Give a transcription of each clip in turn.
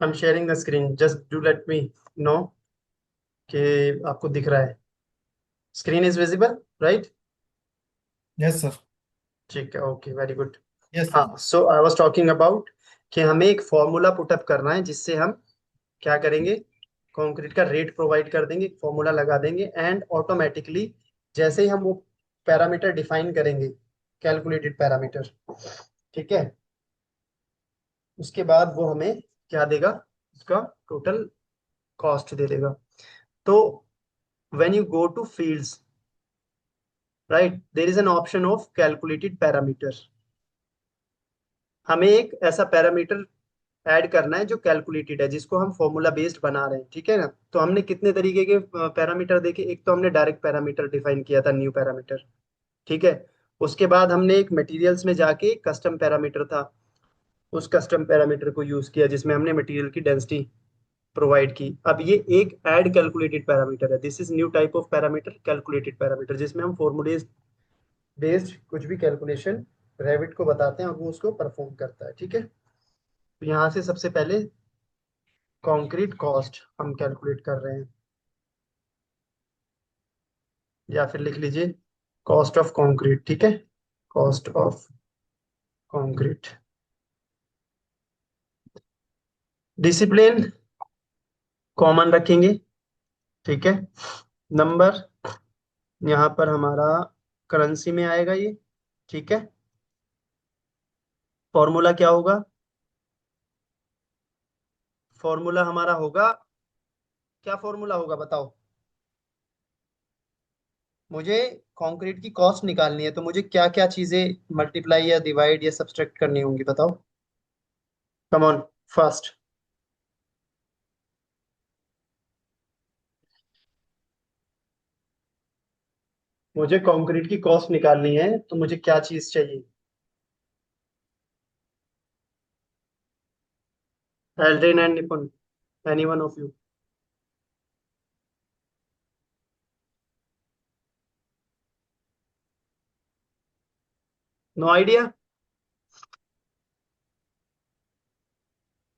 I am sharing the screen, just do let me know कि आपको दिख रहा है। Screen is visible, right? Yes sir. ठीक है, okay, very good. Yes sir. हाँ, सो आई वाज टॉकिंग अबाउट कि हमें एक फॉर्मूला पुटअप करना है जिससे हम क्या करेंगे, कंक्रीट का रेट प्रोवाइड कर देंगे, एक फॉर्मूला लगा देंगे, एंड ऑटोमेटिकली जैसे ही हम वो पैरामीटर डिफाइन करेंगे, कैलकुलेटेड पैरामीटर, ठीक है, उसके बाद वो हमें क्या देगा, उसका टोटल कॉस्ट दे देगा। तो when you go to fields, right, there is an option of calculated parameter. हमें एक ऐसा पैरामीटर ऐड करना है जो कैलकुलेटेड है, जिसको हम फॉर्मूला बेस्ड बना रहे हैं, ठीक है ना। तो हमने कितने तरीके के पैरामीटर देखे, एक तो हमने डायरेक्ट पैरामीटर डिफाइन किया था, न्यू पैरामीटर, ठीक है। उसके बाद हमने एक मटेरियल्स में जाके कस्टम पैरामीटर था, उस कस्टम पैरामीटर को यूज किया जिसमें हमने मटेरियल की डेंसिटी प्रोवाइड की। अब ये एक ऐड कैलकुलेटेड पैरामीटर है, this is new type of parameter, calculated parameter, जिसमें हम फॉर्मूले बेस्ड कुछ भी कैलकुलेशन रेविट को बताते हैं और वो उसको परफॉर्म करता है, ठीक है। तो यहाँ से सबसे पहले कंक्रीट कॉस्ट हम कैलकुलेट कर रहे हैं, या फिर लिख लीजिए कॉस्ट ऑफ कंक्रीट, ठीक है, cost of concrete. Discipline common रखेंगे, ठीक है। नंबर यहाँ पर हमारा करेंसी में आएगा ये, ठीक है। फॉर्मूला क्या होगा, फॉर्मूला हमारा होगा, क्या फॉर्मूला होगा बताओ मुझे। कंक्रीट की कॉस्ट निकालनी है तो मुझे क्या क्या चीजें मल्टीप्लाई या डिवाइड या सब्सट्रैक्ट करनी होंगी, बताओ। Come on, first. मुझे कंक्रीट की कॉस्ट निकालनी है तो मुझे क्या चीज चाहिए। Aldrin and Nipun, any one of you. No idea.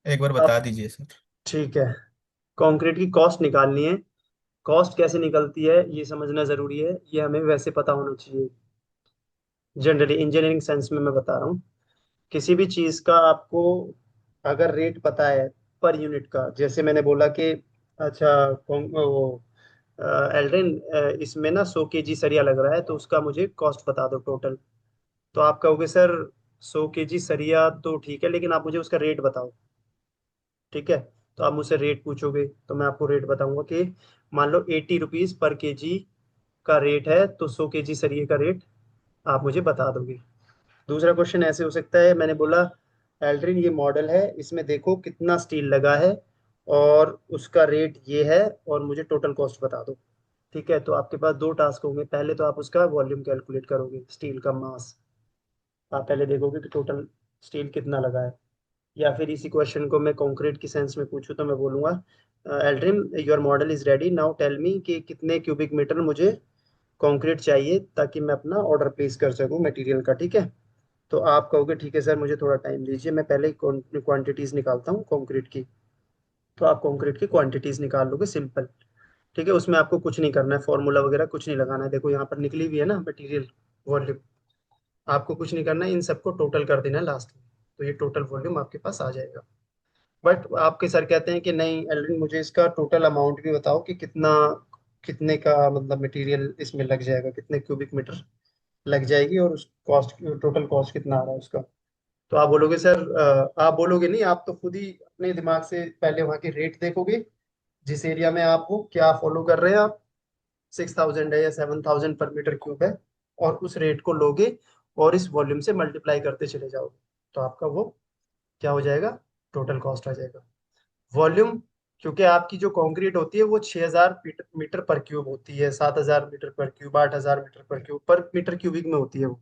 एक बार अब बता दीजिए सर। ठीक है, कंक्रीट की कॉस्ट निकालनी है। कॉस्ट कैसे निकलती है ये समझना जरूरी है, ये हमें वैसे पता होना चाहिए। जनरली इंजीनियरिंग सेंस में मैं बता रहा हूँ, किसी भी चीज का आपको अगर रेट पता है पर यूनिट का, जैसे मैंने बोला कि अच्छा वो एल्ड्रिन, इसमें ना 100 kg सरिया लग रहा है तो उसका मुझे कॉस्ट बता दो टोटल। तो आप कहोगे सर 100 kg सरिया तो ठीक है, लेकिन आप मुझे उसका रेट बताओ, ठीक है। तो आप मुझसे रेट पूछोगे तो मैं आपको रेट बताऊंगा कि मान लो 80 रुपीज पर केजी का रेट है, तो 100 kg सरिये का रेट आप मुझे बता दोगे। दूसरा क्वेश्चन ऐसे हो सकता है, मैंने बोला एल्ड्रिन ये मॉडल है, इसमें देखो कितना स्टील लगा है और उसका रेट ये है, और मुझे टोटल कॉस्ट बता दो, ठीक है। तो आपके पास दो टास्क होंगे, पहले तो आप उसका वॉल्यूम कैलकुलेट करोगे, स्टील का मास, आप पहले देखोगे कि टोटल स्टील कितना लगा है। या फिर इसी क्वेश्चन को मैं कंक्रीट की सेंस में पूछूं तो मैं बोलूंगा Aldrin your model is ready, now tell me कि कितने क्यूबिक मीटर मुझे कंक्रीट चाहिए ताकि मैं अपना ऑर्डर प्लेस कर सकूं मटेरियल का, ठीक है। तो आप कहोगे ठीक है सर मुझे थोड़ा टाइम दीजिए, मैं पहले क्वांटिटीज निकालता हूँ कंक्रीट की। तो आप कंक्रीट की क्वांटिटीज निकाल लोगे, सिंपल, ठीक है। उसमें आपको कुछ नहीं करना है, फॉर्मूला वगैरह कुछ नहीं लगाना है, देखो यहाँ पर निकली हुई है ना मटेरियल वॉल्यूम। आपको कुछ नहीं करना है, इन सबको टोटल कर देना है लास्ट में, तो ये टोटल वॉल्यूम आपके पास आ जाएगा। बट आपके सर कहते हैं कि नहीं एल्ड्रिन मुझे इसका टोटल अमाउंट भी बताओ कि कितना, कितने का मतलब मटेरियल इसमें लग जाएगा, कितने क्यूबिक मीटर लग जाएगी, और उस कॉस्ट, टोटल कॉस्ट कितना आ रहा है उसका। तो आप बोलोगे सर आप बोलोगे नहीं, आप तो खुद ही अपने दिमाग से पहले वहाँ के रेट देखोगे, जिस एरिया में आप हो क्या फॉलो कर रहे हैं आप, 6000 है या 7000 पर मीटर क्यूब है, और उस रेट को लोगे और इस वॉल्यूम से मल्टीप्लाई करते चले जाओगे, तो आपका वो क्या हो जाएगा, टोटल कॉस्ट आ जाएगा। वॉल्यूम, क्योंकि आपकी जो कंक्रीट होती है वो 6000 मीटर पर क्यूब होती है, 7000 मीटर पर क्यूब, 8000 मीटर पर क्यूब, पर मीटर क्यूबिक में होती है वो,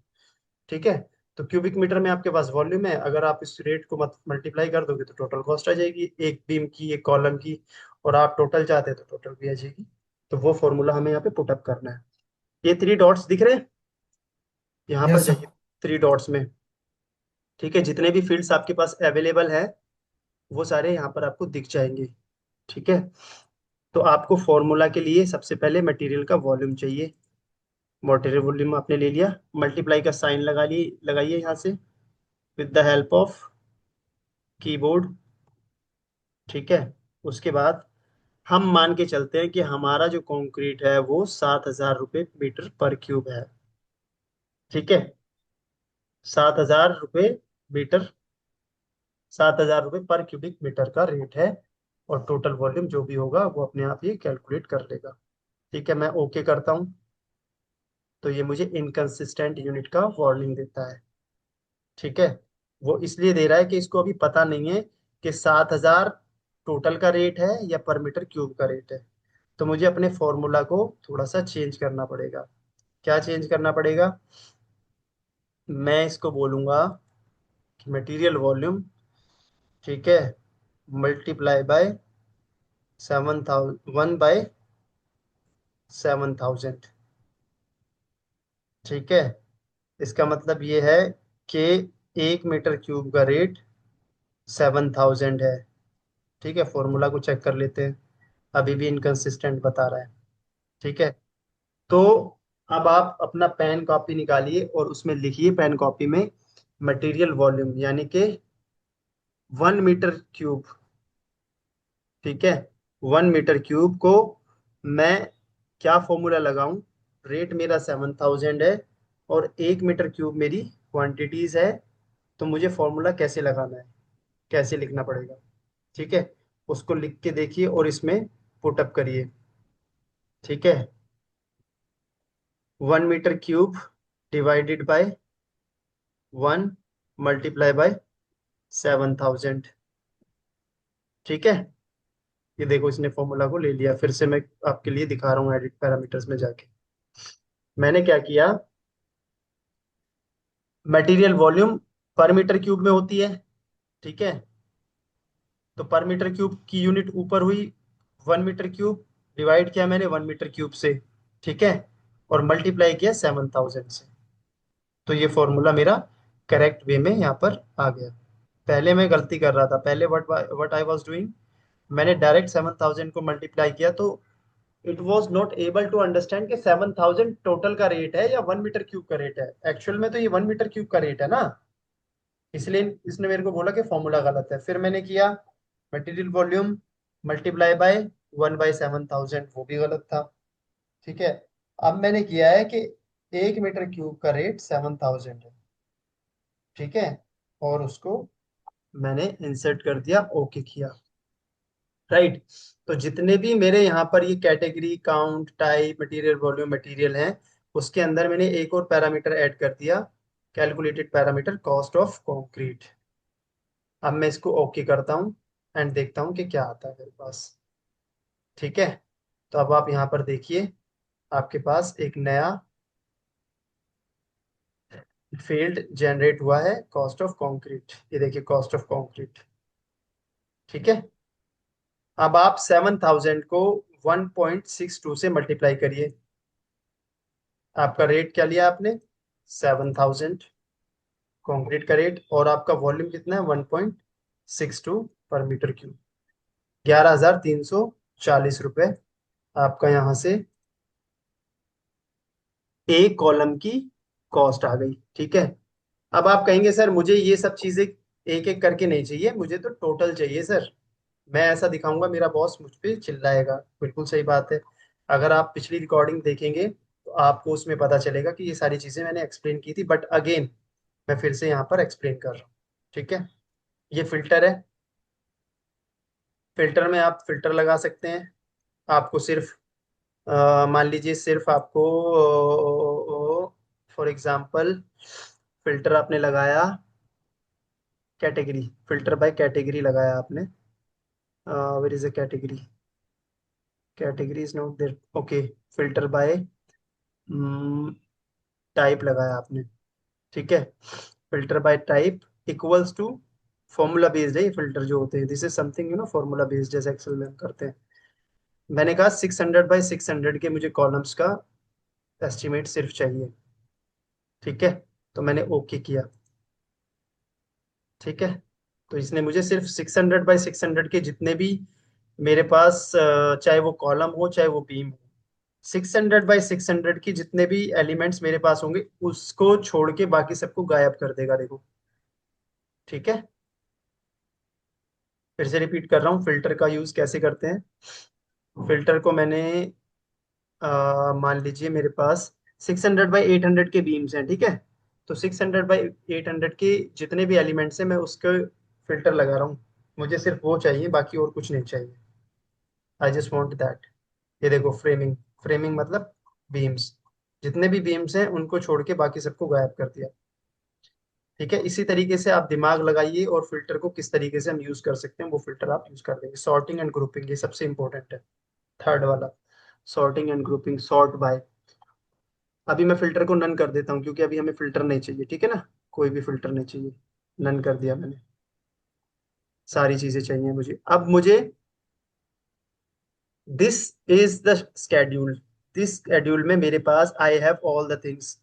ठीक है। तो क्यूबिक मीटर में आपके पास वॉल्यूम है, अगर आप इस रेट को मत मल्टीप्लाई कर दोगे तो टोटल कॉस्ट आ जाएगी, एक बीम की, एक कॉलम की, और आप टोटल चाहते हैं तो टोटल भी आ जाएगी। तो वो फॉर्मूला हमें यहाँ पे पुटअप करना है। ये थ्री डॉट्स दिख रहे हैं, यहाँ पर यस सर। जाइए थ्री डॉट्स में, ठीक है। जितने भी फील्ड्स आपके पास अवेलेबल है वो सारे यहाँ पर आपको दिख जाएंगे। ठीक है। तो आपको फॉर्मूला के लिए सबसे पहले मटेरियल का वॉल्यूम चाहिए। मटेरियल वॉल्यूम आपने ले लिया, मल्टीप्लाई का साइन लगा लिए, लगाइए यहाँ से with the help of keyboard. ठीक है। उसके बाद हम मान के चलते हैं कि हमारा जो कंक्रीट है वो 7,000 रुपये मीटर पर क्यूब है। ठीक है। 7,000 रुपये मीटर, 7,000 रुपये पर क्यूबिक मीटर का रेट है। और टोटल वॉल्यूम जो भी होगा वो अपने आप ही कैलकुलेट कर लेगा। ठीक है, मैं ओके करता हूँ। तो ये मुझे इनकंसिस्टेंट यूनिट का वार्निंग देता है। ठीक है। वो इसलिए दे रहा है कि इसको अभी पता नहीं है कि 7,000 टोटल का रेट है या पर मीटर क्यूब का रेट है। तो मुझे अपने फॉर्मूला को थोड़ा सा चेंज करना पड़ेगा। क्या चेंज करना पड़ेगा? मैं इसको बोलूंगा कि मटेरियल वॉल्यूम, ठीक है, मल्टीप्लाई बाय 7,000, 1/7,000। ठीक है। इसका मतलब ये है कि 1 मीटर क्यूब का रेट 7,000 है। ठीक है, फॉर्मूला को चेक कर लेते हैं। अभी भी इनकंसिस्टेंट बता रहा है। ठीक है। तो अब आप अपना पेन कॉपी निकालिए और उसमें लिखिए पेन कॉपी में मटेरियल वॉल्यूम यानी कि 1 मीटर क्यूब। ठीक है। 1 मीटर क्यूब को मैं क्या फॉर्मूला लगाऊं? रेट मेरा 7,000 है और 1 मीटर क्यूब मेरी क्वांटिटीज है। तो मुझे फॉर्मूला कैसे लगाना है, कैसे लिखना पड़ेगा? ठीक है, उसको लिख के देखिए और इसमें पुटअप करिए। ठीक है। 1 metre cube divided by 1 multiply by 7,000। ठीक है। ये देखो इसने फॉर्मूला को ले लिया। फिर से मैं आपके लिए दिखा रहा हूँ एडिट पैरामीटर्स में जाके। मैंने क्या किया, मटेरियल वॉल्यूम पर मीटर क्यूब में होती है। ठीक है। तो पर मीटर क्यूब की यूनिट ऊपर हुई 1 मीटर क्यूब, डिवाइड किया मैंने 1 मीटर क्यूब से। ठीक है। और मल्टीप्लाई किया 7,000 से। तो ये फॉर्मूला मेरा करेक्ट वे में यहाँ पर आ गया। पहले मैं गलती कर रहा था। पहले व्हाट आई वाज डूइंग, मैंने डायरेक्ट 7,000 को मल्टीप्लाई किया तो it was not able to understand कि 7,000 टोटल का रेट है या 1 मीटर क्यूब का रेट है। एक्चुअल में तो ये 1 मीटर क्यूब का रेट है ना। इसलिए इसने मेरे को बोला कि फॉर्मूला गलत है। फिर मैंने किया मटेरियल वॉल्यूम मल्टीप्लाई बाय 1/7,000, वो भी गलत था। ठीक है। अब मैंने किया है कि 1 मीटर क्यूब का रेट 7,000 है। ठीक है। और उसको मैंने इंसर्ट कर दिया, ओके किया। राइट। तो जितने भी मेरे यहाँ पर ये category, count, type, material volume, material हैं, उसके अंदर मैंने एक और पैरामीटर ऐड कर दिया, calculated parameter cost of concrete. अब मैं इसको ओके करता हूँ एंड देखता हूँ कि क्या आता है मेरे पास। ठीक है। तो अब आप यहाँ पर देखिए, आपके पास एक नया फील्ड जनरेट हुआ है, कॉस्ट ऑफ कंक्रीट। ये देखिए कॉस्ट ऑफ कंक्रीट। ठीक है। अब आप 7,000 को 1.62 से मल्टीप्लाई करिए। आपका रेट क्या लिया आपने? 7,000 कंक्रीट का रेट। और आपका वॉल्यूम कितना है? 1.62 पर मीटर क्यूब। 11,340 रुपये आपका यहाँ से एक कॉलम की कॉस्ट आ गई। ठीक है। अब आप कहेंगे सर मुझे ये सब चीजें एक एक करके नहीं चाहिए, मुझे तो टोटल चाहिए सर। मैं ऐसा दिखाऊंगा मेरा बॉस मुझ पे चिल्लाएगा। बिल्कुल सही बात है। अगर आप पिछली रिकॉर्डिंग देखेंगे तो आपको उसमें पता चलेगा कि ये सारी चीजें मैंने एक्सप्लेन की थी, बट अगेन मैं फिर से यहाँ पर एक्सप्लेन कर रहा हूँ। ठीक है। ये फिल्टर है। फिल्टर में आप फिल्टर लगा सकते हैं। आपको सिर्फ मान लीजिए सिर्फ आपको फॉर एग्जांपल फिल्टर आपने लगाया, कैटेगरी, फिल्टर बाय कैटेगरी लगाया आपने। Where is a category? Category is not there. Okay. Filter by type लगाया आपने। ठीक है। Filter by type equals to formula based है। ये फिल्टर जो होते हैं this is something formula based, जैसे एक्सेल में हम करते हैं। मैंने कहा 600 बाय 600 के मुझे कॉलम्स का एस्टिमेट सिर्फ चाहिए। ठीक है। तो मैंने ओके किया। ठीक है। तो इसने मुझे सिर्फ 600 बाई 600 के जितने भी मेरे पास चाहे वो कॉलम हो चाहे वो बीम हो, 600 बाई 600 की जितने भी एलिमेंट्स मेरे पास होंगे उसको छोड़ के बाकी सबको गायब कर देगा, देखो। ठीक है, फिर से रिपीट कर रहा हूँ फिल्टर का यूज कैसे करते हैं। फिल्टर को मैंने मान लीजिए मेरे पास 600 बाई 800 के बीम्स हैं, ठीक है। तो 600 बाई 800 के जितने भी एलिमेंट्स हैं मैं उसके फिल्टर लगा रहा हूँ। मुझे सिर्फ वो चाहिए, बाकी और कुछ नहीं चाहिए। I just want that. ये देखो, फ्रेमिंग। फ्रेमिंग मतलब बीम्स, जितने भी बीम्स हैं उनको छोड़ के बाकी सबको गायब कर दिया। ठीक है, इसी तरीके से आप दिमाग लगाइए और फिल्टर को किस तरीके से हम यूज कर सकते हैं वो फिल्टर आप यूज कर देंगे। सॉर्टिंग एंड ग्रुपिंग ये सबसे इंपॉर्टेंट है। थर्ड वाला, sorting and grouping, sort by. अभी मैं फिल्टर को नन कर देता हूँ क्योंकि अभी हमें फिल्टर नहीं चाहिए, ठीक है ना। कोई भी फिल्टर नहीं चाहिए, नन कर दिया मैंने। सारी चीजें चाहिए मुझे। अब मुझे this is the schedule. This schedule में मेरे पास I have all the things,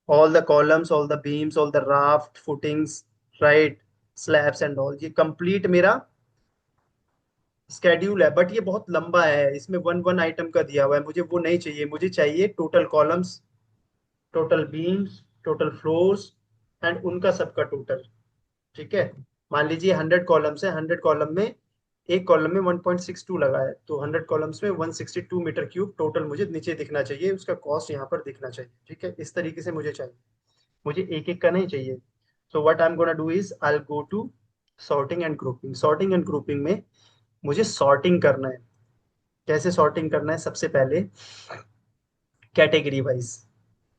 all the columns, all the beams, all the raft footings, right, slabs and all. ये कंप्लीट मेरा स्केड्यूल है, बट ये बहुत लंबा है, इसमें वन वन आइटम का दिया हुआ है। मुझे वो नहीं चाहिए, मुझे चाहिए total columns, total beams, total floors and उनका सबका टोटल। ठीक है, मान लीजिए 100 कॉलम्स है, 100 कॉलम में एक कॉलम में 1.62 लगा है, तो 100 कॉलम्स में 162 मीटर क्यूब टोटल मुझे नीचे दिखना चाहिए, उसका कॉस्ट यहाँ पर दिखना चाहिए। ठीक है, इस तरीके से मुझे चाहिए, मुझे एक एक का नहीं चाहिए। So what I am gonna do is I go to sorting and grouping. Sorting and grouping में मुझे सॉर्टिंग करना है। कैसे सॉर्टिंग करना है? सबसे पहले कैटेगरी वाइज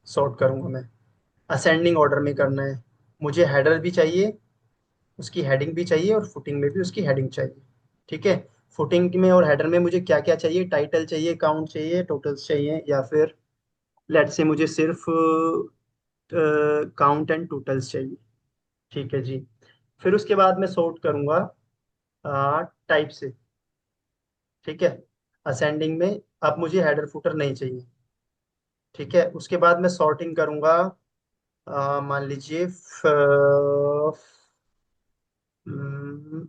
सॉर्ट करूंगा मैं, असेंडिंग ऑर्डर में करना है। मुझे हेडर भी चाहिए, उसकी हेडिंग भी चाहिए, और फुटिंग में भी उसकी हेडिंग चाहिए। ठीक है, फुटिंग में और हेडर में मुझे क्या क्या चाहिए? टाइटल चाहिए, काउंट चाहिए, टोटल्स चाहिए, या फिर लेट से मुझे सिर्फ काउंट एंड टोटल्स चाहिए। ठीक है जी। फिर उसके बाद मैं सॉर्ट करूंगा टाइप से। ठीक है, असेंडिंग में अब मुझे हेडर फुटर नहीं चाहिए। ठीक है, उसके बाद मैं सॉर्टिंग करूंगा मान लीजिए हम्म,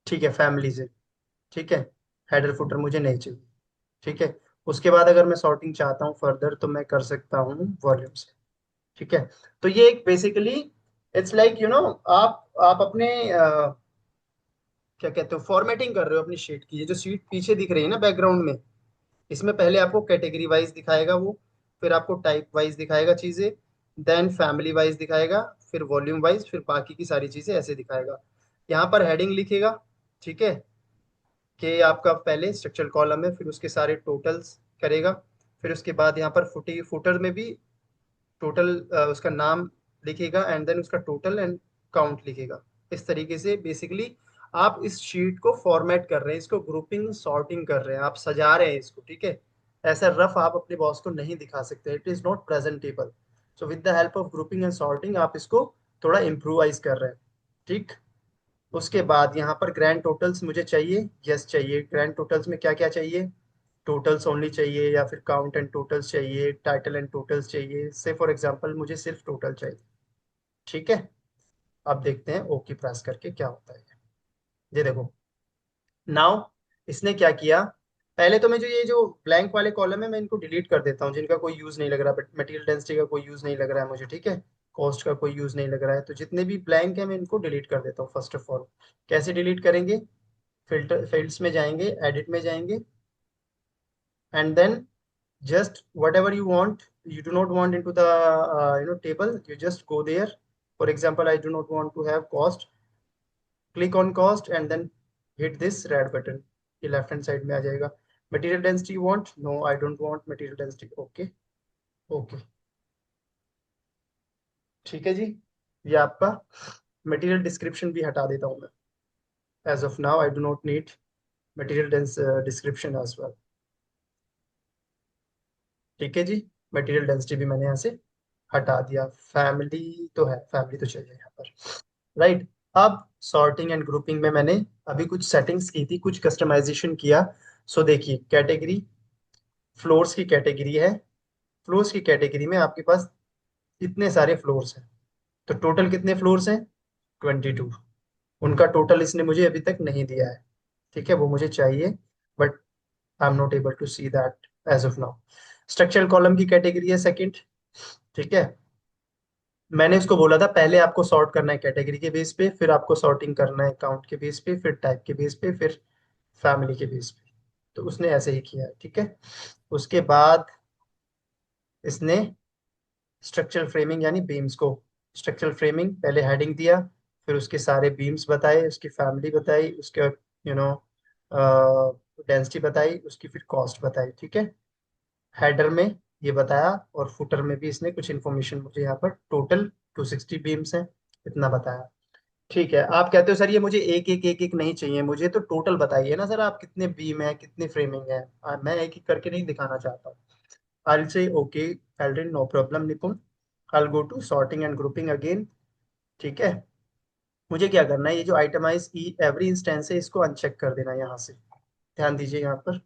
ठीक है, फैमिली से। ठीक है, हेडर फुटर मुझे नहीं चाहिए। ठीक है, उसके बाद अगर मैं सॉर्टिंग चाहता हूँ फर्दर तो मैं कर सकता हूँ वॉल्यूम से। ठीक है, तो ये एक बेसिकली इट्स लाइक आप अपने क्या कहते हो, फॉर्मेटिंग कर रहे हो अपनी शीट की। ये जो शीट पीछे दिख रही है ना बैकग्राउंड में, इसमें पहले आपको कैटेगरी वाइज दिखाएगा वो, फिर आपको टाइप वाइज दिखाएगा चीजें, देन फैमिली वाइज दिखाएगा, फिर वॉल्यूम वाइज, फिर बाकी की सारी चीजें ऐसे दिखाएगा। यहाँ पर हेडिंग लिखेगा। ठीक है, कि आपका पहले स्ट्रक्चर कॉलम है, फिर उसके सारे टोटल्स करेगा। फिर उसके बाद यहाँ पर फुटर में भी टोटल उसका नाम लिखेगा, एंड देन उसका टोटल एंड काउंट लिखेगा। इस तरीके से बेसिकली आप इस शीट को फॉर्मेट कर रहे हैं, इसको ग्रुपिंग सॉर्टिंग कर रहे हैं, आप सजा रहे हैं इसको। ठीक है, ऐसा रफ आप अपने बॉस को नहीं दिखा सकते, it is not presentable. So with the help of grouping and sorting आप इसको थोड़ा इम्प्रूवाइज कर रहे हैं। ठीक, उसके बाद यहाँ पर ग्रैंड टोटल्स मुझे चाहिए, यस चाहिए। ग्रैंड टोटल्स में क्या क्या चाहिए? टोटल्स ओनली चाहिए, या फिर काउंट एंड टोटल्स चाहिए, टाइटल एंड टोटल्स चाहिए। से फॉर एग्जांपल मुझे सिर्फ टोटल चाहिए। ठीक है, अब देखते हैं ओके प्रेस करके क्या होता है। ये देखो, नाउ इसने क्या किया। पहले तो मैं जो ये जो ब्लैंक वाले कॉलम है मैं इनको डिलीट कर देता हूँ, जिनका कोई यूज नहीं लग रहा, बट मटेरियल डेंसिटी का कोई यूज नहीं लग रहा है मुझे। ठीक है, कॉस्ट का कोई यूज नहीं लग रहा है, तो जितने भी ब्लैंक है मैं इनको डिलीट कर देता हूँ फर्स्ट ऑफ ऑल। कैसे डिलीट करेंगे? फिल्टर फील्ड्स में जाएंगे, एडिट में जाएंगे, and then just whatever you want, you do not want into the table, you just go there. For example, I do not want to have cost, click on cost and then hit this red button, ये left hand side में आ जाएगा। Material density want, no I don't want material density, okay. Okay, ठीक है जी। ये आपका material description भी हटा देता हूँ मैं। As of now I do not need material description as well. ठीक है जी, मटेरियल डेंसिटी भी मैंने यहाँ से हटा दिया। फैमिली तो है, फैमिली तो चाहिए यहाँ पर, राइट। अब सॉर्टिंग एंड ग्रुपिंग में मैंने अभी कुछ सेटिंग्स की थी, कुछ कस्टमाइजेशन किया। सो देखिए, कैटेगरी, फ्लोर्स की कैटेगरी है। फ्लोर्स की कैटेगरी में आपके पास इतने सारे फ्लोर्स हैं, तो टोटल कितने फ्लोर्स हैं? 22। उनका टोटल इसने मुझे अभी तक नहीं दिया है। ठीक है, वो मुझे चाहिए, but I am not able to see that as of now. Structural column की कैटेगरी है सेकंड। ठीक है, मैंने इसको बोला था पहले आपको सॉर्ट करना है कैटेगरी के बेस पे, फिर आपको सॉर्टिंग करना है काउंट के बेस पे, फिर टाइप के बेस पे, फिर फैमिली के बेस पे। तो उसने ऐसे ही किया है। ठीक है, उसके बाद इसने स्ट्रक्चरल फ्रेमिंग यानी बीम्स को, स्ट्रक्चरल फ्रेमिंग पहले हेडिंग दिया, फिर उसके सारे बीम्स बताए, उसकी फैमिली बताई, उसके नो डेंसिटी बताई, उसकी फिर कॉस्ट बताई। ठीक है, हेडर में ये बताया, और फुटर में भी इसने कुछ इन्फॉर्मेशन मुझे यहाँ पर टोटल 260 बीम्स हैं इतना बताया। ठीक है, आप कहते हो सर ये मुझे एक एक एक एक नहीं चाहिए, मुझे तो टोटल बताइए ना सर, आप कितने बीम है कितनी फ्रेमिंग है। मैं एक एक करके नहीं दिखाना चाहता हूँ। I'll say okay, Aldrin, no problem, निपुण। I'll go to sorting and grouping again। ठीक है, मुझे क्या करना है, ये जो आइटमाइज एवरी इंस्टेंस है इसको अनचेक कर देना यहाँ से। ध्यान दीजिए यहाँ पर,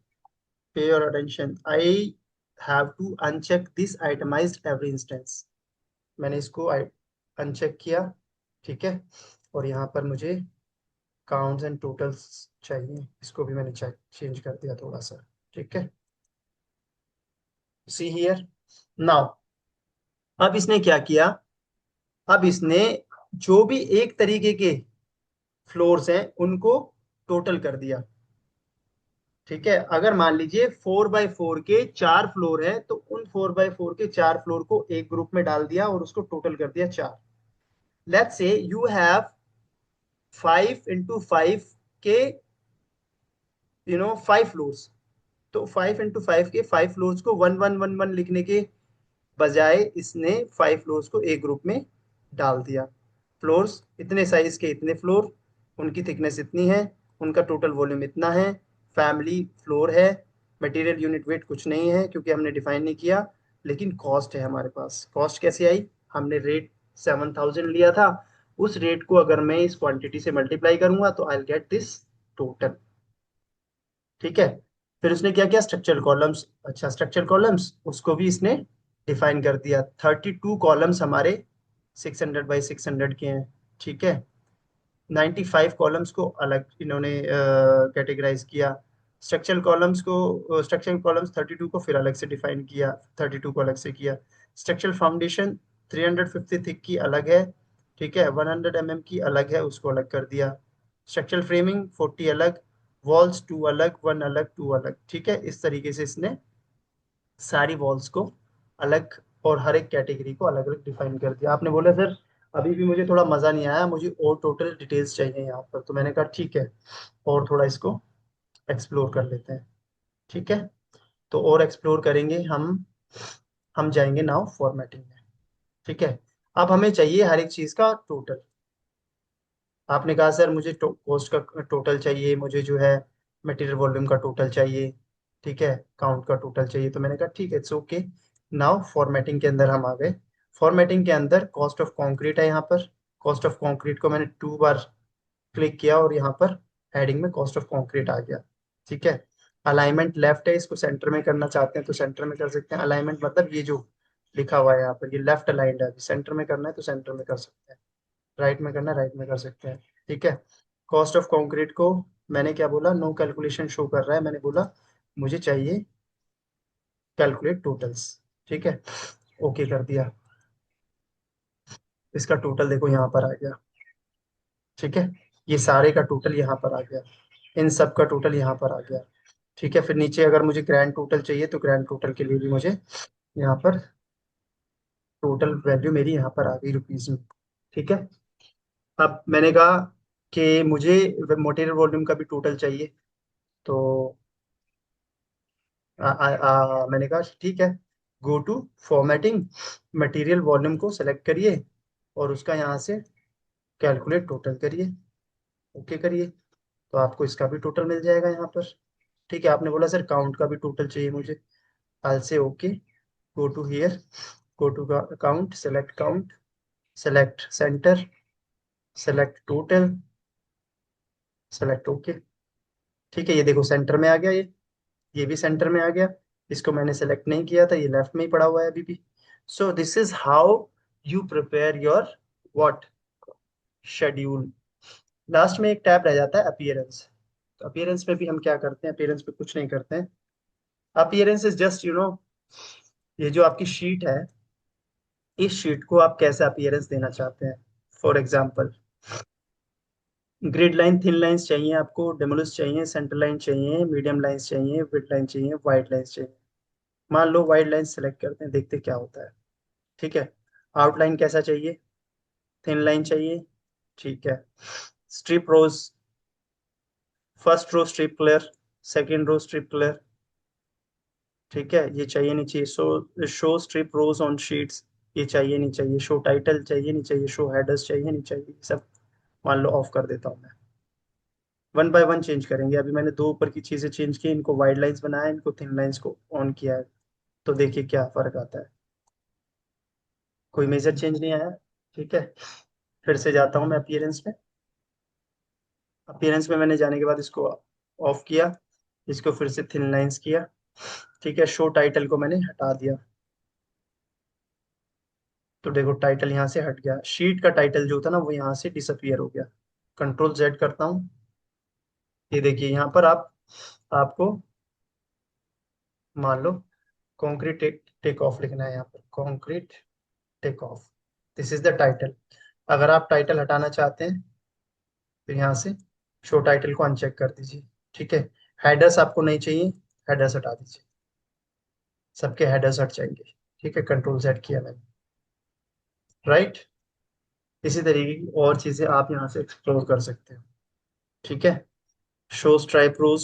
pay your attention, I have to uncheck this itemised every instance. मैंने इसको अनचेक किया। ठीक है, और यहाँ पर मुझे काउंट्स एंड टोटल्स चाहिए, इसको भी मैंने चेंज कर दिया थोड़ा सा। ठीक है, सी हियर नाउ। अब इसने क्या किया, अब इसने जो भी एक तरीके के फ्लोर्स हैं उनको टोटल कर दिया। ठीक है, अगर मान लीजिए 4x4 के 4 फ्लोर है, तो उन 4x4 के 4 फ्लोर को एक ग्रुप में डाल दिया और उसको टोटल कर दिया 4। Let's say you have 5 x 5 के 5 फ्लोर्स। तो 5 x 5 के 5 फ्लोर्स को 1 1 1 1 लिखने के बजाय इसने 5 फ्लोर्स को एक ग्रुप में डाल दिया। फ्लोर्स इतने साइज के इतने फ्लोर, उनकी थिकनेस इतनी है, उनका टोटल वॉल्यूम इतना है, फैमिली फ्लोर है, मटेरियल यूनिट वेट कुछ नहीं है क्योंकि हमने डिफाइन नहीं किया, लेकिन कॉस्ट है हमारे पास। कॉस्ट कैसे आई, हमने रेट 7,000 लिया था, उस रेट को अगर मैं इस क्वांटिटी से मल्टीप्लाई करूंगा तो आई गेट दिस टोटल। ठीक है, फिर उसने क्या किया, स्ट्रक्चरल कॉलम्स, अच्छा स्ट्रक्चरल कॉलम्स उसको भी इसने डिफाइन कर दिया। 32 कॉलम्स हमारे 600x600 के हैं। ठीक है, 95 कॉलम्स को अलग इन्होंने कैटेगराइज किया। स्ट्रक्चरल कॉलम्स 32 को फिर अलग से डिफाइन किया, 32 को अलग से किया। स्ट्रक्चरल फाउंडेशन 350 थिक की अलग है। ठीक है, 100 की अलग है, उसको अलग कर दिया। स्ट्रक्चरल फ्रेमिंग 40 अलग, वॉल्स 2 अलग, 1 अलग, 2 अलग। ठीक है, इस तरीके से इसने सारी वॉल्स को अलग और हर एक कैटेगरी को अलग अलग डिफाइन कर दिया। आपने बोला सर अभी भी मुझे थोड़ा मजा नहीं आया, मुझे और टोटल डिटेल्स चाहिए यहाँ पर, तो मैंने कहा ठीक है, और थोड़ा इसको एक्सप्लोर कर लेते हैं। ठीक है, तो और एक्सप्लोर करेंगे हम जाएंगे नाउ फॉर्मेटिंग में। ठीक है, अब हमें चाहिए हर एक चीज का टोटल। आपने कहा सर मुझे कॉस्ट का टोटल चाहिए, मुझे जो है मटेरियल वॉल्यूम का टोटल चाहिए, ठीक है, काउंट का टोटल चाहिए। तो मैंने कहा ठीक है, इट्स ओके। नाउ फॉर्मेटिंग के अंदर हम आ गए। फॉर्मेटिंग के अंदर कॉस्ट ऑफ कंक्रीट है यहाँ पर। कॉस्ट ऑफ कंक्रीट को मैंने 2 बार क्लिक किया और यहाँ पर हेडिंग में कॉस्ट ऑफ कंक्रीट आ गया। ठीक है, अलाइनमेंट लेफ्ट है, इसको सेंटर में करना चाहते हैं तो सेंटर में कर सकते हैं। अलाइनमेंट मतलब ये जो लिखा हुआ है यहाँ पर, ये लेफ्ट अलाइंड है, सेंटर में करना है तो सेंटर में कर सकते हैं, राइट में करना है राइट में कर सकते हैं। ठीक है, कॉस्ट ऑफ कंक्रीट को मैंने क्या बोला, नो कैलकुलेशन शो कर रहा है, मैंने बोला मुझे चाहिए कैलकुलेट टोटल्स। ठीक है, ओके कर दिया, इसका टोटल देखो यहाँ पर आ गया। ठीक है, ये सारे का टोटल यहाँ पर आ गया, इन सब का टोटल यहाँ पर आ गया। ठीक है, फिर नीचे अगर मुझे ग्रैंड टोटल चाहिए तो ग्रैंड टोटल के लिए भी मुझे यहाँ पर टोटल वैल्यू मेरी यहाँ पर आ गई रुपीज में। ठीक है, अब मैंने कहा कि मुझे मटेरियल वॉल्यूम का भी टोटल चाहिए, तो मैंने कहा ठीक है, go to formatting, material volume को सेलेक्ट करिए और उसका यहाँ से कैलकुलेट टोटल करिए, ओके करिए, तो आपको इसका भी टोटल मिल जाएगा यहाँ पर। ठीक है, आपने बोला सर काउंट का भी टोटल चाहिए मुझे, I say okay, go to here, go to count, select centre, select total, select okay. ठीक है, ये देखो सेंटर में आ गया, ये भी सेंटर में आ गया। इसको मैंने सेलेक्ट नहीं किया था, ये लेफ्ट में ही पड़ा हुआ है अभी भी। So this is how you prepare your what schedule, last में एक टैब रह जाता है अपीयरेंस। तो अपीयरेंस पे भी हम क्या करते हैं, अपीयरेंस पे कुछ नहीं करते हैं। अपीयरेंस इज जस्ट ये जो आपकी शीट है, इस शीट को आप कैसे अपीयरेंस देना चाहते हैं। For example, grid line, thin lines चाहिए आपको, डेमोलिस चाहिए, सेंटर लाइन चाहिए, मीडियम लाइंस चाहिए, विड लाइन चाहिए, वाइड लाइंस चाहिए। मान लो वाइड लाइन सेलेक्ट करते हैं, देखते हैं क्या होता है। ठीक है। आउटलाइन कैसा चाहिए, थिन लाइन चाहिए। ठीक है। Strip rows, first row strip clear, second row strip clear. ठीक है, ये चाहिए नहीं चाहिए। Show strip rows on sheets, ये चाहिए नहीं चाहिए। शो टाइटल चाहिए नहीं चाहिए। शो हेडर्स चाहिए नहीं चाहिए। ये सब मान लो ऑफ कर देता हूँ मैं। वन बाय वन चेंज करेंगे। अभी मैंने दो ऊपर की चीजें चेंज की, इनको वाइड लाइंस बनाया, इनको थिन लाइंस को ऑन किया है। तो देखिए क्या फर्क आता है। कोई मेजर चेंज नहीं आया। ठीक है। फिर से जाता हूँ मैं अपीयरेंस में। अपीयरेंस में मैंने जाने के बाद इसको ऑफ किया, इसको फिर से थिन लाइंस किया। ठीक है। शो टाइटल को मैंने हटा दिया, तो देखो टाइटल यहाँ से हट गया। शीट का टाइटल जो था ना, वो यहाँ से डिसअपियर हो गया। कंट्रोल जेड करता हूँ। ये देखिए यहाँ पर आपको मान लो कॉन्क्रीट टेक ऑफ लिखना है। यहाँ पर concrete take off, this is the title. अगर आप टाइटल हटाना चाहते हैं तो यहाँ से शो टाइटल को अनचेक कर दीजिए। ठीक है। हेडर्स आपको नहीं चाहिए, हेडर्स हटा दीजिए। सबके हेडर्स हट जाएंगे। ठीक है, कंट्रोल जेड किया मैंने। राइट। इसी तरीके की और चीजें आप यहाँ से एक्सप्लोर कर सकते हो। ठीक है। शो स्ट्राइप रोज,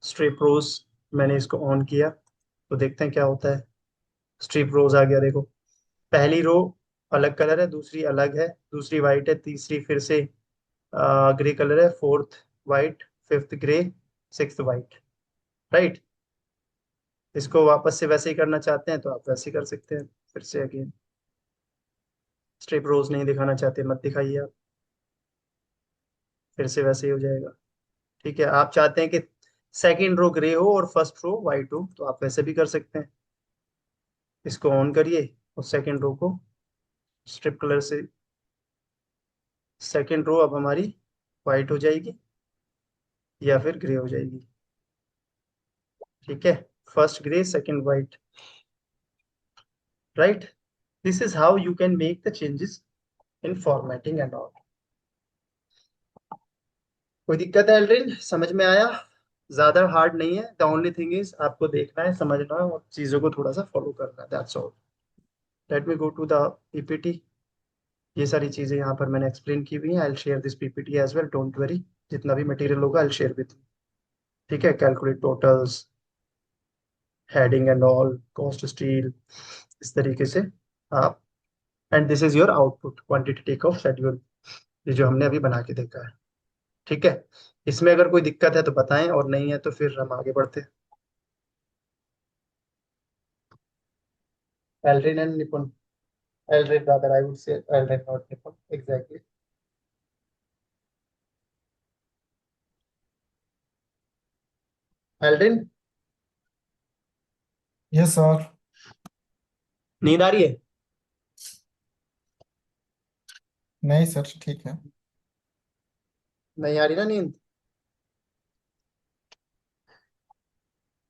स्ट्रिप रोज, मैंने इसको ऑन किया तो देखते हैं क्या होता है। स्ट्रिप रोज आ गया देखो। पहली रो अलग कलर है, दूसरी अलग है, दूसरी वाइट है, तीसरी फिर से ग्रे कलर है, fourth white, fifth grey, sixth white. Right. इसको वापस से वैसे ही करना चाहते हैं तो आप वैसे ही कर सकते हैं। फिर से अगेन, स्ट्रिप रोज नहीं दिखाना चाहते मत दिखाइए आप, फिर से वैसे ही हो जाएगा। ठीक है। आप चाहते हैं कि सेकंड रो ग्रे हो और फर्स्ट रो वाइट हो, तो आप वैसे भी कर सकते हैं। इसको ऑन करिए और सेकंड रो को स्ट्रिप कलर से, सेकंड रो अब हमारी वाइट हो जाएगी या फिर ग्रे हो जाएगी। ठीक है। First grey second white. Right. This is how you can make the changes in formatting and all. कोई दिक्कत है एल्ड्रिन, समझ में आया? ज्यादा हार्ड नहीं है। द ओनली थिंग इज आपको देखना है, समझना है और चीजों को थोड़ा सा फॉलो करना है, that's all. Let me go to the PPT. ये सारी चीजें यहाँ पर मैंने एक्सप्लेन की हुई हैं। I share this PPT as well, don't worry. जितना भी मटेरियल होगा आई शेयर विद। ठीक है। Calculate totals, heading and all, cost steel, इस तरीके से आप। And this is your output quantity take off schedule, ये जो हमने अभी बना के देखा है। ठीक है। इसमें अगर कोई दिक्कत है तो बताएं, और नहीं है तो फिर हम आगे बढ़ते हैं। एल्ड्रिन एंड निपुण, Aldrin rather I would say, Aldrin not निपुण, एग्जैक्टली। Aldrin, yes sir. नींद आ रही है? नहीं सर, ठीक है। नहीं आ रही ना नींद?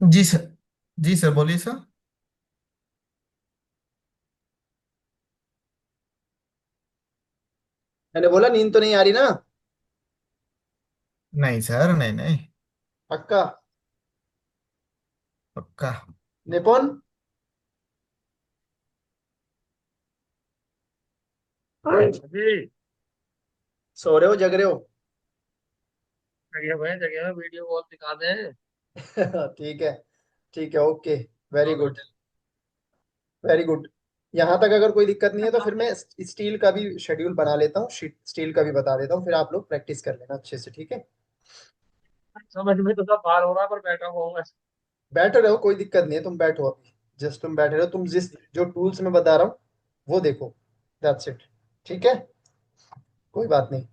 जी सर। जी सर, बोलिए सर। मैंने बोला नींद तो नहीं आ रही ना? नहीं सर, नहीं नहीं। पक्का? पक्का। निपुण, जी। सो रहे हो जग रहे हो? जगह भाई जगह वीडियो कॉल दिखा दे। ठीक है। ठीक है, ओके। वेरी दो गुड, घंटे वेरी गुड। यहाँ तक अगर कोई दिक्कत नहीं है तो फिर मैं स्टील का भी शेड्यूल बना लेता हूँ, स्टील का भी बता देता हूँ, फिर आप लोग प्रैक्टिस कर लेना अच्छे से। ठीक है। समझ में तो सब बाहर हो रहा है पर बैठा हुआ हूँ मैं। बैठे रहो, कोई दिक्कत नहीं है, तुम बैठो अभी। जस्ट तुम बैठे रहो, तुम जिस जो टूल्स मैं बता रहा हूँ वो देखो, दैट्स इट। ठीक है, कोई बात नहीं।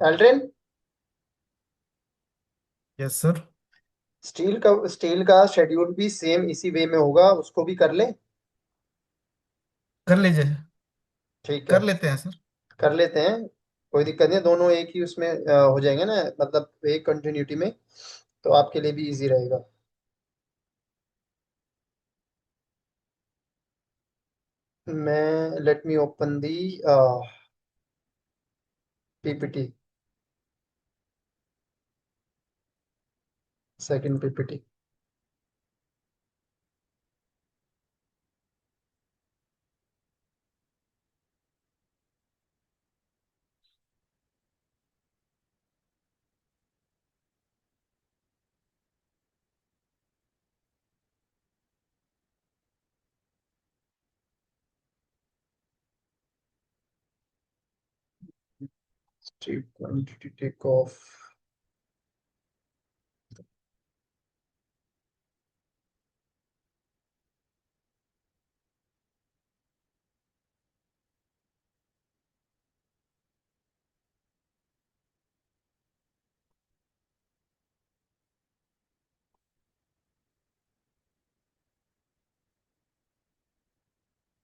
Aldrin, yes sir. स्टील का शेड्यूल भी सेम इसी वे में होगा, उसको भी कर ले। कर लीजिए। ठीक है, कर लेते हैं सर। कर लेते हैं। कोई दिक्कत नहीं, दोनों एक ही उसमें हो जाएंगे ना, मतलब एक कंटिन्यूटी में, तो आपके लिए भी इजी रहेगा। मैं let me open the PPT, second PPT. Quantity take off.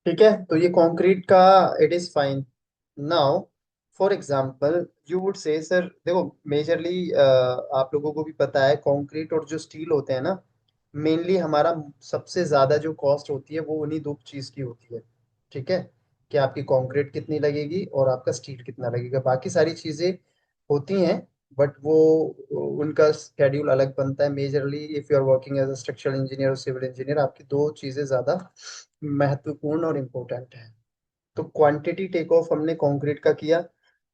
ठीक है, तो ये कंक्रीट का it is fine. Now for example you would say sir, देखो मेजरली आप लोगों को भी पता है कंक्रीट और जो स्टील होते हैं ना, मेनली हमारा सबसे ज्यादा जो कॉस्ट होती है वो उन्हीं दो चीज की होती है। ठीक है, कि आपकी कंक्रीट कितनी लगेगी और आपका स्टील कितना लगेगा, बाकी सारी चीजें होती हैं बट वो उनका स्केड्यूल अलग बनता है। Majorly if you are working as a structural engineer और सिविल इंजीनियर, आपकी दो चीजें ज्यादा महत्वपूर्ण और इम्पोर्टेंट है। तो क्वांटिटी टेक ऑफ हमने कंक्रीट का किया।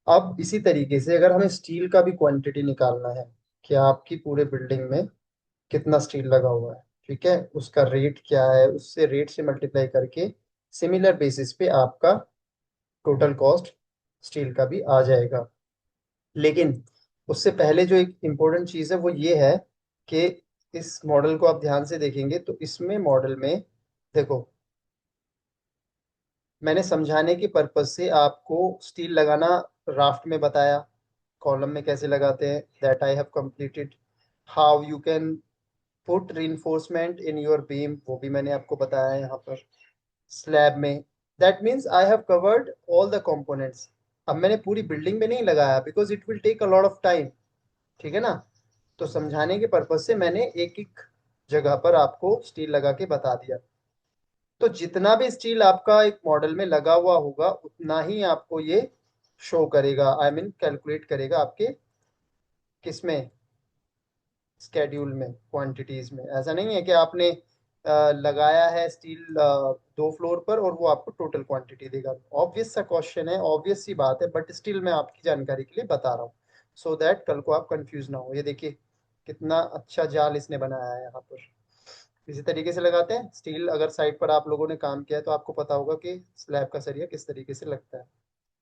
अब इसी तरीके से अगर हमें स्टील का भी क्वांटिटी निकालना है कि आपकी पूरे बिल्डिंग में कितना स्टील लगा हुआ है, ठीक है, उसका रेट क्या है, उससे रेट से मल्टीप्लाई करके सिमिलर बेसिस पे आपका टोटल कॉस्ट स्टील का भी आ जाएगा। लेकिन उससे पहले जो एक इम्पोर्टेंट चीज़ है वो ये है कि इस मॉडल को आप ध्यान से देखेंगे तो इसमें मॉडल में देखो, मैंने समझाने के पर्पज से आपको स्टील लगाना राफ्ट में बताया, कॉलम में कैसे लगाते हैं that I have completed. How you can put reinforcement in your beam वो भी मैंने आपको बताया है यहाँ पर स्लैब में। That means I have covered all the components. अब मैंने पूरी बिल्डिंग में नहीं लगाया because it will take a lot of time, ठीक है ना। तो समझाने के पर्पज से मैंने एक एक जगह पर आपको स्टील लगा के बता दिया। तो जितना भी स्टील आपका एक मॉडल में लगा हुआ होगा उतना ही आपको ये शो करेगा, आई मीन कैलकुलेट करेगा आपके किसमें, स्केड्यूल में, क्वांटिटीज में। ऐसा नहीं है कि आपने लगाया है स्टील दो फ्लोर पर और वो आपको टोटल क्वांटिटी देगा। ऑब्वियस सा क्वेश्चन है, ऑब्वियस सी बात है, बट स्टिल मैं आपकी जानकारी के लिए बता रहा हूँ सो दैट कल को आप कंफ्यूज ना हो। ये देखिए कितना अच्छा जाल इसने बनाया है यहाँ पर। इसी तरीके से लगाते हैं स्टील। अगर साइड पर आप लोगों ने काम किया है तो आपको पता होगा कि स्लैब का सरिया किस तरीके से लगता है।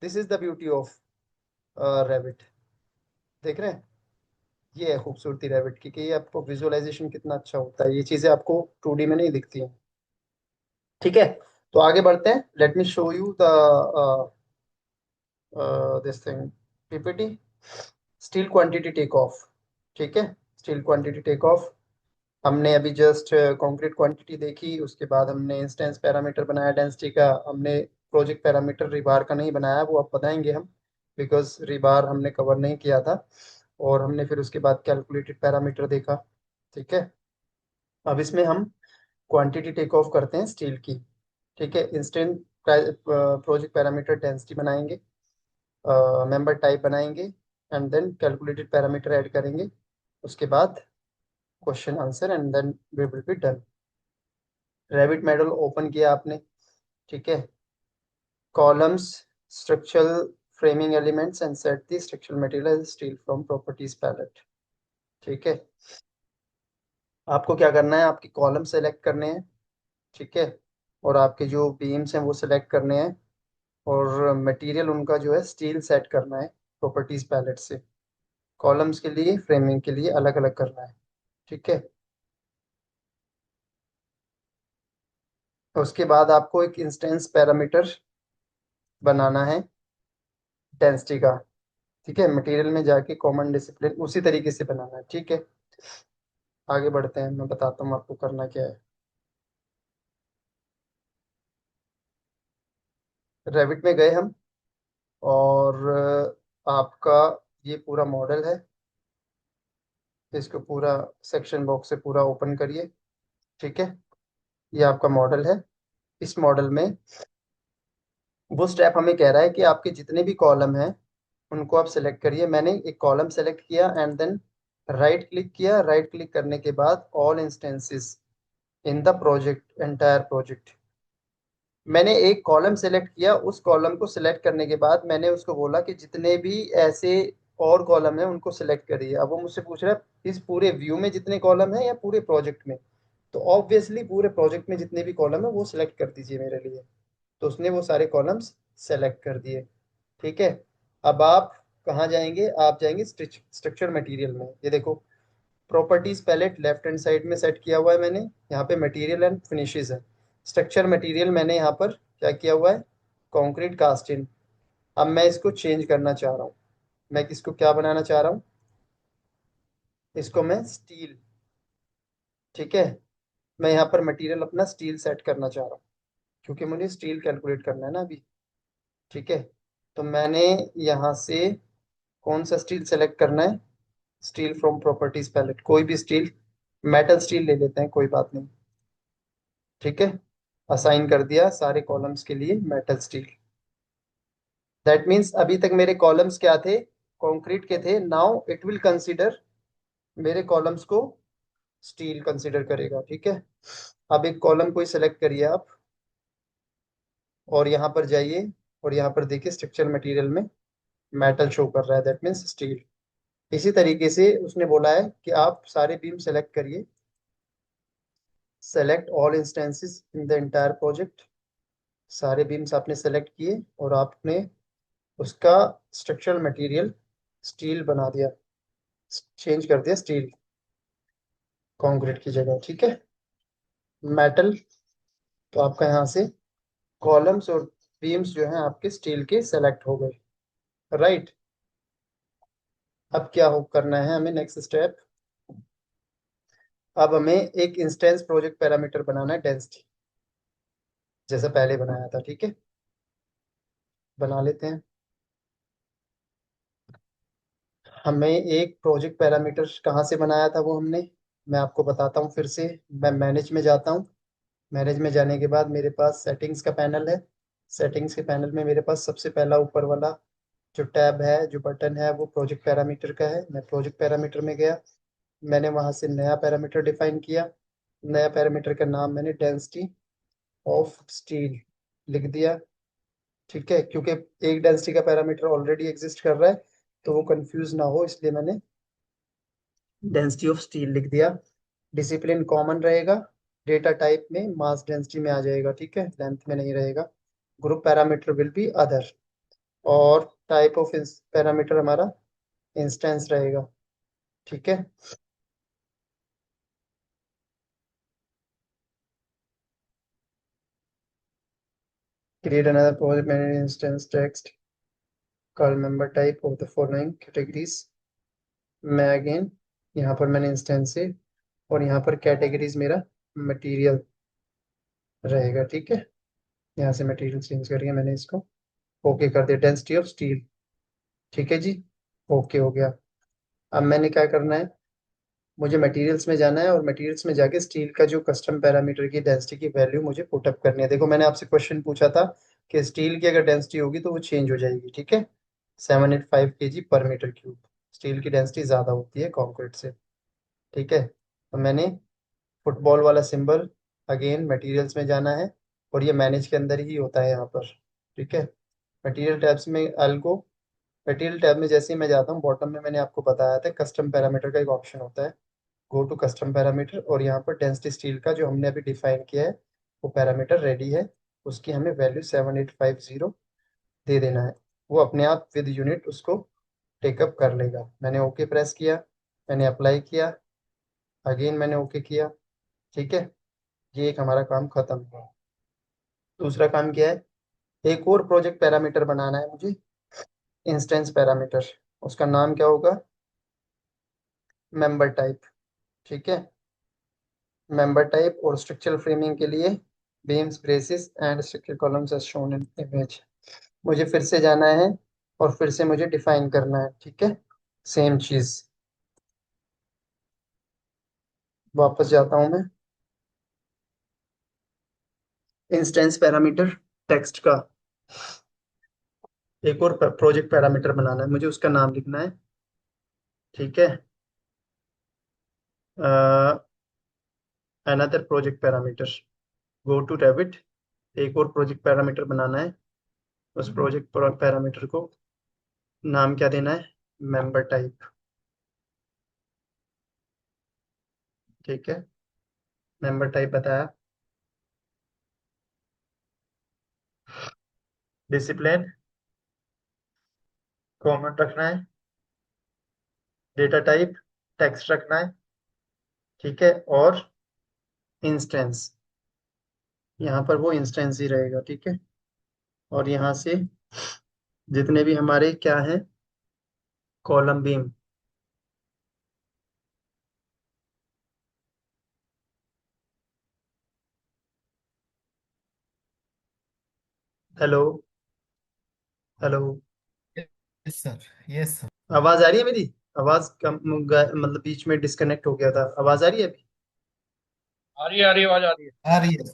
This is the beauty of Revit. देख रहे हैं, ये है खूबसूरती रैबिट की कि ये आपको विजुअलाइजेशन कितना अच्छा होता है, ये चीजें आपको 2D में नहीं दिखती हैं। ठीक है, तो आगे बढ़ते हैं। Let me show you the this thing, PPT, steel quantity take off. ठीक है, स्टील क्वांटिटी टेक ऑफ हमने अभी जस्ट कंक्रीट क्वांटिटी देखी, उसके बाद हमने इंस्टेंस पैरामीटर बनाया डेंसिटी का। हमने प्रोजेक्ट पैरामीटर रिबार का नहीं बनाया, वो अब बताएंगे हम, बिकॉज रिबार हमने कवर नहीं किया था। और हमने फिर उसके बाद कैलकुलेटेड पैरामीटर देखा। ठीक है, अब इसमें हम क्वांटिटी टेक ऑफ करते हैं स्टील की। ठीक है, इंस्टेंट प्रोजेक्ट पैरामीटर डेंसिटी बनाएंगे, मेंबर टाइप बनाएंगे and then calculated parameter add करेंगे। उसके बाद question answer and then we will be done. Revit model open किया आपने, ठीक है, columns, structural framing elements and set the structural material steel from properties palette. ठीक है, आपको क्या करना है, आपकी कॉलम सेलेक्ट करने हैं, ठीक है, और आपके जो बीम्स हैं वो सिलेक्ट करने हैं, और मटेरियल उनका जो है स्टील सेट करना है प्रॉपर्टीज पैलेट से। कॉलम्स के लिए फ्रेमिंग के लिए अलग अलग करना है। ठीक है, उसके बाद आपको एक इंस्टेंस पैरामीटर बनाना है डेंसिटी का। ठीक है, मटेरियल में जाके कॉमन डिसिप्लिन उसी तरीके से बनाना है। ठीक है, आगे बढ़ते हैं, मैं बताता हूँ आपको करना क्या है। रेविट में गए हम, और आपका ये पूरा मॉडल है, इसको पूरा सेक्शन बॉक्स से पूरा ओपन करिए। ठीक है, ये आपका मॉडल है। इस मॉडल में वो स्टेप हमें कह रहा है कि आपके जितने भी कॉलम हैं उनको आप सेलेक्ट करिए। मैंने एक कॉलम सेलेक्ट किया एंड देन राइट क्लिक किया। राइट क्लिक करने के बाद all instances in the project, entire project. मैंने एक कॉलम सेलेक्ट किया, उस कॉलम को सिलेक्ट करने के बाद मैंने उसको बोला कि जितने भी ऐसे और कॉलम हैं उनको सिलेक्ट करिए। अब वो मुझसे पूछ रहा है इस पूरे व्यू में जितने कॉलम हैं या पूरे प्रोजेक्ट में। तो ऑब्वियसली पूरे प्रोजेक्ट में जितने भी कॉलम है वो सिलेक्ट कर दीजिए मेरे लिए। तो उसने वो सारे कॉलम्स सेलेक्ट कर दिए। ठीक है, अब आप कहाँ जाएंगे? आप जाएंगे स्ट्रक्चर मटेरियल में। ये देखो, properties palette left hand side में सेट किया हुआ है मैंने। यहाँ पे मटेरियल एंड फिनिशेस है। स्ट्रक्चर मटेरियल मैंने यहाँ पर क्या किया हुआ है? Concrete cast in. अब मैं इसको चेंज करना चाह रहा हूँ। मैं किसको क्या बनाना चाह रहा हूँ? इसको मैं स्टील। ठीक है, मैं यहाँ पर मटेरियल अपना स्टील सेट करना चाह रहा हूँ, क्योंकि मुझे स्टील कैलकुलेट करना है ना अभी। ठीक है, तो मैंने यहाँ से कौन सा स्टील सेलेक्ट करना है? स्टील फ्रॉम प्रॉपर्टीज पैलेट, कोई भी स्टील, मेटल स्टील ले लेते हैं, कोई बात नहीं। ठीक है, असाइन कर दिया सारे कॉलम्स के लिए मेटल स्टील। दैट मीन्स अभी तक मेरे कॉलम्स क्या थे? कंक्रीट के थे। नाउ इट विल कंसीडर मेरे कॉलम्स को स्टील कंसीडर करेगा। ठीक है, अब एक कॉलम कोई सेलेक्ट करिए आप, और यहाँ पर जाइए, और यहाँ पर देखिए स्ट्रक्चर मटेरियल में मेटल शो कर रहा है, दैट मीन्स स्टील। इसी तरीके से उसने बोला है कि आप सारे बीम सेलेक्ट करिए। Select all instances in the entire project. सारे बीम्स आपने सेलेक्ट किए और आपने उसका स्ट्रक्चरल मटेरियल स्टील बना दिया, चेंज कर दिया स्टील कंक्रीट की जगह। ठीक है, मेटल। तो आपका यहाँ से कॉलम्स और बीम्स जो हैं आपके स्टील के सेलेक्ट हो गए। राइट, अब क्या हो करना है हमें? नेक्स्ट स्टेप, अब हमें एक इंस्टेंस प्रोजेक्ट पैरामीटर बनाना है, डेंसिटी, जैसा पहले बनाया था। ठीक है, बना लेते हैं। हमें एक प्रोजेक्ट पैरामीटर कहाँ से बनाया था वो हमने, मैं आपको बताता हूँ फिर से। मैं मैनेज में जाता हूँ। मैनेज में जाने के बाद मेरे पास सेटिंग्स का पैनल है। सेटिंग्स के पैनल में मेरे पास सबसे पहला ऊपर वाला जो टैब है, जो बटन है, वो प्रोजेक्ट पैरामीटर का है। मैं प्रोजेक्ट पैरामीटर में गया, मैंने वहां से नया पैरामीटर डिफाइन किया। नया पैरामीटर का नाम मैंने डेंसिटी ऑफ स्टील लिख दिया। ठीक है, क्योंकि एक डेंसिटी का पैरामीटर ऑलरेडी एग्जिस्ट कर रहा है, तो वो कंफ्यूज ना हो, इसलिए मैंने डेंसिटी ऑफ स्टील लिख दिया। डिसिप्लिन कॉमन रहेगा, डेटा टाइप में मास डेंसिटी में आ जाएगा। ठीक है, लेंथ में नहीं रहेगा। Group parameter will be other, और टाइप ऑफ पैरामीटर हमारा इंस्टेंस रहेगा। ठीक है, create another project manage instance text call member type of the following categories. मैं अगेन यहाँ पर मैंने इंस्टेंस से, और यहाँ पर कैटेगरीज मेरा मटेरियल रहेगा। ठीक है, यहाँ से मटेरियल चेंज करके मैंने इसको ओके कर दिया, डेंसिटी ऑफ स्टील। ठीक है जी, ओके हो गया। अब मैंने क्या करना है? मुझे मटेरियल्स में जाना है, और मटेरियल्स में जाके स्टील का जो कस्टम पैरामीटर की डेंसिटी की वैल्यू मुझे पुटअप करनी है। देखो, मैंने आपसे क्वेश्चन पूछा था कि स्टील की अगर डेंसिटी होगी तो वो चेंज हो जाएगी। ठीक है, 785 kg/m3। स्टील की डेंसिटी ज़्यादा होती है कॉन्क्रीट से। ठीक है, तो मैंने फुटबॉल वाला सिंबल, अगेन मटेरियल्स में जाना है, और ये मैनेज के अंदर ही होता है यहाँ पर। ठीक है, मटेरियल टैब्स में अल्को, मटेरियल टैब में जैसे ही मैं जाता हूँ, बॉटम में मैंने आपको बताया था कस्टम पैरामीटर का एक ऑप्शन होता है। गो टू कस्टम पैरामीटर, और यहाँ पर डेंसिटी स्टील का जो हमने अभी डिफाइन किया है वो पैरामीटर रेडी है। उसकी हमें वैल्यू 7850 दे देना है। वो अपने आप विद यूनिट उसको टेकअप कर लेगा। मैंने ओके प्रेस किया, मैंने अप्लाई किया, अगेन मैंने ओके किया। ठीक है, ये एक हमारा काम खत्म हुआ। दूसरा काम क्या है? एक और प्रोजेक्ट पैरामीटर बनाना है मुझे, इंस्टेंस पैरामीटर। उसका नाम क्या होगा? Member type. ठीक है, मेंबर टाइप और स्ट्रक्चरल फ्रेमिंग के लिए beams, braces and structural columns as shown in image. मुझे फिर से जाना है और फिर से मुझे डिफाइन करना है, ठीक है, सेम चीज। वापस जाता हूं मैं। इंस्टेंस पैरामीटर टेक्स्ट का एक और प्रोजेक्ट पैरामीटर बनाना है मुझे, उसका नाम लिखना है, ठीक है। Another project parameter, go to Revit, एक और प्रोजेक्ट पैरामीटर बनाना है। उस प्रोजेक्ट पैरामीटर को नाम क्या देना है, मेंबर टाइप, ठीक है। मेंबर टाइप बताया। डिसिप्लिन कॉमन रखना है। डेटा टाइप टेक्स्ट रखना है, ठीक है। और इंस्टेंस, यहाँ पर वो इंस्टेंस ही रहेगा, ठीक है। और यहाँ से जितने भी हमारे क्या है, column beam, hello, hello, yes sir, yes sir. आवाज आ रही है मेरी? आवाज कम मतलब बीच में डिस्कनेक्ट हो गया था, आवाज आ रही है अभी? आ रही है, आवाज आ रही है। आ रही है,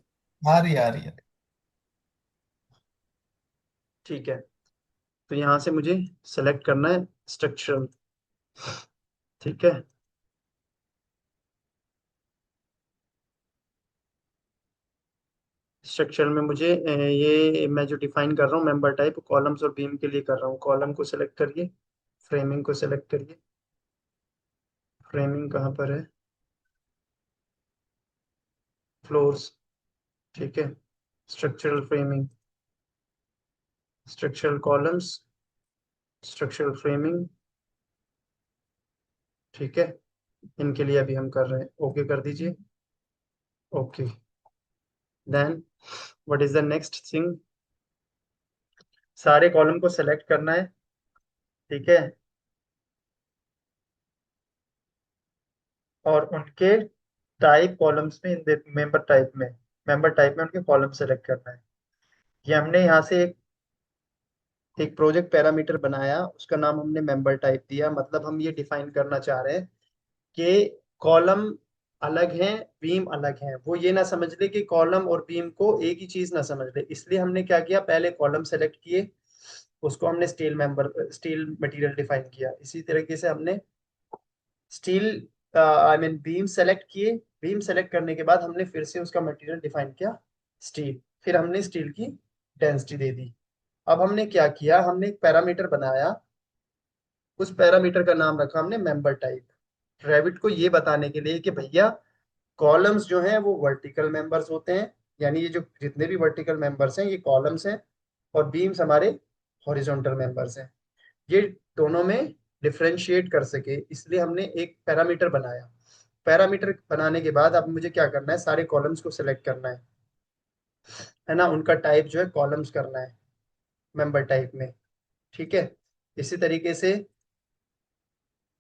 आ रही है, आ रही है। ठीक है। तो यहाँ से मुझे सेलेक्ट करना है स्ट्रक्चरल, ठीक है। स्ट्रक्चर में मुझे ये मैं जो डिफाइन कर रहा हूँ मेंबर टाइप, कॉलम्स और बीम के लिए कर रहा हूँ। कॉलम को सिलेक्ट करिए, फ्रेमिंग को सिलेक्ट करिए। फ्रेमिंग कहाँ पर है, फ्लोर्स, ठीक है। Structural framing, structural columns, structural framing, ठीक है। इनके लिए अभी हम कर रहे हैं, ओके कर दीजिए। Okay, then what is the next thing, सारे कॉलम को सिलेक्ट करना है, ठीक है। और उनके टाइप कॉलम्स में, इन मेंबर टाइप में उनके कॉलम सेलेक्ट करना है। ये हमने यहाँ से एक प्रोजेक्ट पैरामीटर बनाया, उसका नाम हमने मेंबर टाइप दिया। मतलब हम ये डिफाइन करना चाह रहे हैं कि कॉलम अलग हैं, बीम अलग हैं। वो ये ना समझ ले कि कॉलम और बीम को एक ही चीज ना समझ ले, इसलिए हमने क्या किया, पहले कॉलम सेलेक्ट किए, उसको हमने स्टील मटेरियल डिफाइन किया। इसी तरीके से हमने steel I mean beam select किए। बीम सेलेक्ट करने के बाद हमने फिर से उसका मटेरियल डिफाइन किया, स्टील। फिर हमने स्टील की डेंसिटी दे दी। अब हमने क्या किया, हमने एक पैरामीटर बनाया, उस पैरामीटर का नाम रखा हमने मेंबर टाइप। रेविट को ये बताने के लिए कि भैया कॉलम्स जो हैं वो वर्टिकल मेंबर्स होते हैं, यानी ये जो जितने भी वर्टिकल मेंबर्स हैं ये कॉलम्स हैं, और बीम्स हमारे हॉरिजॉन्टल मेंबर्स हैं। ये दोनों में डिफरेंशिएट कर सके, इसलिए हमने एक पैरामीटर बनाया। पैरामीटर बनाने के बाद अब मुझे क्या करना है, सारे कॉलम्स को सिलेक्ट करना है ना, उनका टाइप जो है कॉलम्स करना है मेंबर टाइप में, ठीक है। इसी तरीके से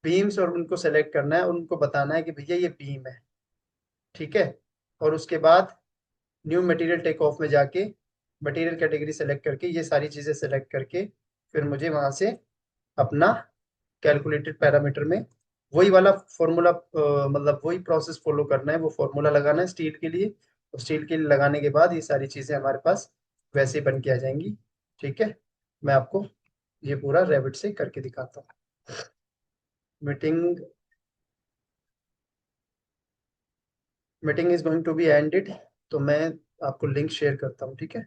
बीम्स और उनको सेलेक्ट करना है, उनको बताना है कि भैया ये बीम है, ठीक है। और उसके बाद न्यू मटेरियल टेक ऑफ में जाके मटेरियल कैटेगरी सेलेक्ट करके ये सारी चीजें सेलेक्ट करके फिर मुझे वहां से अपना कैलकुलेटेड पैरामीटर में वही वाला फॉर्मूला, मतलब वही प्रोसेस फॉलो करना है, वो फॉर्मूला लगाना है स्टील के लिए। और स्टील के लिए लगाने के बाद ये सारी चीजें हमारे पास वैसे ही बन के आ जाएंगी, ठीक है। मैं आपको ये पूरा रेविट से करके दिखाता हूँ। Meeting meeting is going to be ended, तो मैं आपको लिंक शेयर करता हूँ, ठीक है।